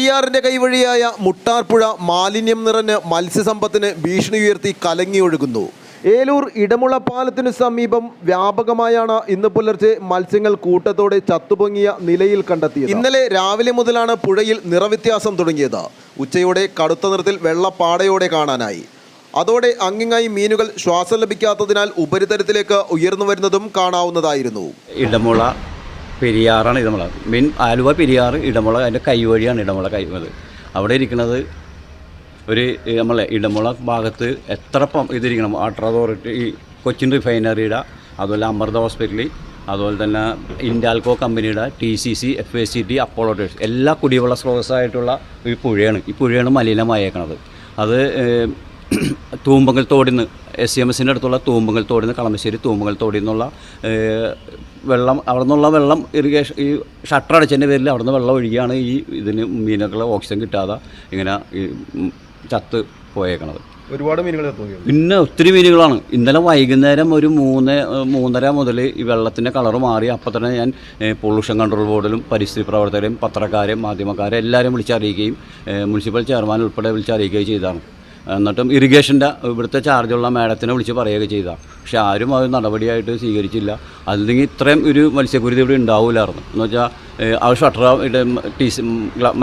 പെരിയാറിന്റെ കൈവഴിയായ മുട്ടാർപ്പുഴ മാലിന്യം നിറഞ്ഞ് മത്സ്യസമ്പത്തിന് ഭീഷണി ഉയർത്തി കലങ്ങിയൊഴുകുന്നു. ഏലൂർ ഇടമുള പാലത്തിനു സമീപം വ്യാപകമായാണ് ഇന്ന് പുലർച്ചെ മത്സ്യങ്ങൾ കൂട്ടത്തോടെ ചത്തുപൊങ്ങിയ നിലയിൽ കണ്ടെത്തിയത്. ഇന്നലെ രാവിലെ മുതലാണ് പുഴയിൽ നിറവ്യത്യാസം തുടങ്ങിയത്. ഉച്ചയോടെ കടുത്ത നിറത്തിൽ വെള്ളപ്പാടയോടെ കാണാനായി. അതോടെ അങ്ങിങ്ങായി മീനുകൾ ശ്വാസം ലഭിക്കാത്തതിനാൽ ഉപരിതലത്തിലേക്ക് ഉയർന്നു വരുന്നതും കാണാവുന്നതായിരുന്നു. ഇടമുള പെരിയാറാണ് ഇടമുള, മീൻ ആലുവ പെരിയാർ ഇടമുള, അതിൻ്റെ കൈവഴിയാണ് ഇടമുള കൈവത്. അവിടെ ഇരിക്കുന്നത് ഒരു നമ്മളെ ഇടമുള ഭാഗത്ത് എത്ര ഇതിരിക്കണം, വാട്ടർ അതോറിറ്റി, ഈ കൊച്ചിൻ റിഫൈനറിയുടെ, അതുപോലെ അമൃത ഹോസ്പിറ്റൽ, അതുപോലെ തന്നെ ഇൻഡാൽകോ കമ്പനിയുടെ, TCC, FACT, അപ്പോളോ ട്രേഡ്സ്, എല്ലാ കുടിവെള്ള സ്രോതസ്സായിട്ടുള്ള ഈ പുഴയാണ് മലിനമായേക്കണത്. അത് തൂമ്പങ്കൽ തോടിൽ നിന്ന്, SCMSൻ്റെ അടുത്തുള്ള തൂമ്പങ്കൽ തോടിൽ നിന്ന്, കളമശ്ശേരി തൂമ്പങ്കൽ തോടിൽ നിന്നുള്ള വെള്ളം, അവിടെ നിന്നുള്ള വെള്ളം ഇറിഗേഷൻ, ഈ ഷട്ടർ അടച്ചതിൻ്റെ പേരിൽ അവിടെ നിന്ന് വെള്ളം ഒഴുകിയാണ് ഈ ഇതിന് മീനുകൾ ഓക്സിജൻ കിട്ടാതെ ഇങ്ങനെ ഈ ചത്ത് പോയേക്കണത്. ഒരുപാട് മീനുകൾ പിന്നെ ഒത്തിരി മീനുകളാണ്. ഇന്നലെ വൈകുന്നേരം ഒരു 3:30 മുതൽ ഈ വെള്ളത്തിൻ്റെ കളറ് മാറി. അപ്പം തന്നെ ഞാൻ പൊള്യൂഷൻ കൺട്രോൾ ബോർഡിലും പരിസ്ഥിതി പ്രവർത്തകരെയും പത്രക്കാരെയും മാധ്യമക്കാരെ എല്ലാവരും വിളിച്ചറിയിക്കുകയും മുനിസിപ്പൽ ചെയർമാൻ ഉൾപ്പെടെ വിളിച്ചറിയിക്കുകയും ചെയ്തതാണ്. എന്നിട്ടും ഇറിഗേഷൻ്റെ ഇവിടുത്തെ ചാർജുള്ള മാഡത്തിനെ വിളിച്ച് പറയുകയൊക്കെ ചെയ്തതാണ്. പക്ഷേ ആരും അത് നടപടിയായിട്ട് സ്വീകരിച്ചില്ല. അല്ലെങ്കിൽ ഇത്രയും ഒരു മത്സ്യക്കുരുതി ഇവിടെ ഉണ്ടാവില്ലായിരുന്നു. എന്ന് വെച്ചാൽ ആ ഷട്ടർ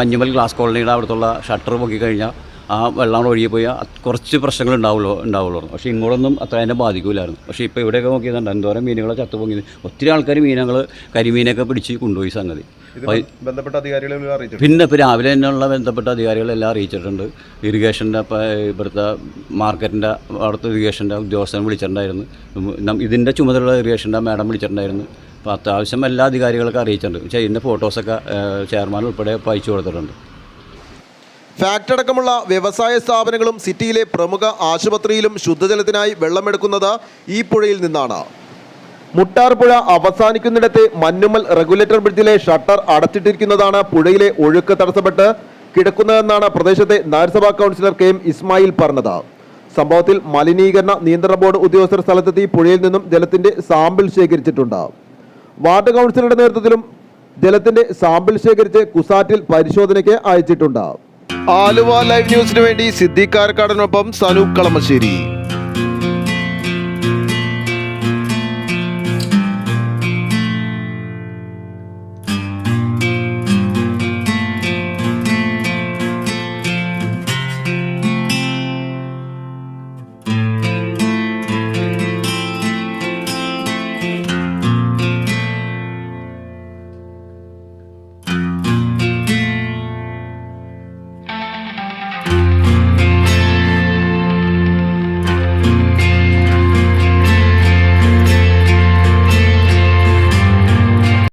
മഞ്ഞുമൽ ഗ്ലാസ് കോളനിയുടെ അവിടുത്തെ ഷട്ടർ പൊക്കിക്കഴിഞ്ഞാൽ ആ വെള്ളം ഒഴുകി പോയി കുറച്ച് പ്രശ്നങ്ങൾ ഉണ്ടാവുള്ളൂ. പക്ഷേ ഇങ്ങോട്ടൊന്നും അത്ര അതിനെ ബാധിക്കില്ലായിരുന്നു. പക്ഷേ ഇപ്പോൾ ഇവിടെയൊക്കെ നോക്കിയതുണ്ട് എന്തോരം മീനുകളെ ചത്തുപൊങ്ങിയത്. ഒത്തിരി ആൾക്കാർ കരിമീനൊക്കെ പിടിച്ച് കൊണ്ടുപോയി സംഗതി. ബന്ധപ്പെട്ട അധികാരികളെ അറിയിച്ചു. പിന്നെ ഇപ്പോൾ രാവിലെ തന്നെയുള്ള ബന്ധപ്പെട്ട അധികാരികളെല്ലാം അറിയിച്ചിട്ടുണ്ട്. ഇറിഗേഷൻ്റെ ഇവിടുത്തെ മാർക്കറ്റിൻ്റെ അവിടുത്തെ ഇറിഗേഷൻ്റെ ഉദ്യോഗസ്ഥനെ വിളിച്ചിട്ടുണ്ടായിരുന്നു. ഇതിൻ്റെ ചുമതലയുള്ള ഇറിഗേഷൻ്റെ മാഡം വിളിച്ചിട്ടുണ്ടായിരുന്നു. അപ്പോൾ അത്യാവശ്യം എല്ലാ അധികാരികളൊക്കെ അറിയിച്ചിട്ടുണ്ട്. പക്ഷേ ഇതിൻ്റെ ഫോട്ടോസൊക്കെ ചെയർമാൻ ഉൾപ്പെടെ അയച്ചു കൊടുത്തിട്ടുണ്ട്. ഫാക്ടറി അടക്കമുള്ള വ്യവസായ സ്ഥാപനങ്ങളും സിറ്റിയിലെ പ്രമുഖ ആശുപത്രിയിലും ശുദ്ധജലത്തിനായി വെള്ളമെടുക്കുന്നത് ഈ പുഴയിൽ നിന്നാണ്. മുട്ടാർപ്പുഴ അവസാനിക്കുന്നിടത്തെ മഞ്ഞുമൽ റെഗുലേറ്റർ ബ്രിഡ്ജിലെ ഷട്ടർ അടച്ചിട്ടിരിക്കുന്നതാണ് പുഴയിലെ ഒഴുക്ക് തടസ്സപ്പെട്ട് കിടക്കുന്നതെന്നാണ് പ്രദേശത്തെ നഗരസഭാ കൗൺസിലർ KM ഇസ്മായിൽ പറഞ്ഞത്. സംഭവത്തിൽ മലിനീകരണ നിയന്ത്രണ ബോർഡ് ഉദ്യോഗസ്ഥർ സ്ഥലത്തെത്തി പുഴയിൽ നിന്നും ജലത്തിന്റെ സാമ്പിൾ ശേഖരിച്ചിട്ടുണ്ട്. വാർഡ് കൗൺസിലറുടെ നേതൃത്വത്തിലും ജലത്തിന്റെ സാമ്പിൾ ശേഖരിച്ച് കുസാറ്റിൽ പരിശോധനയ്ക്ക് അയച്ചിട്ടുണ്ട്. ആലുവ ലൈവ് ന്യൂസിനു വേണ്ടി സിദ്ദീഖ് കാരക്കാടിനൊപ്പം സനൂപ് കളമശ്ശേരി.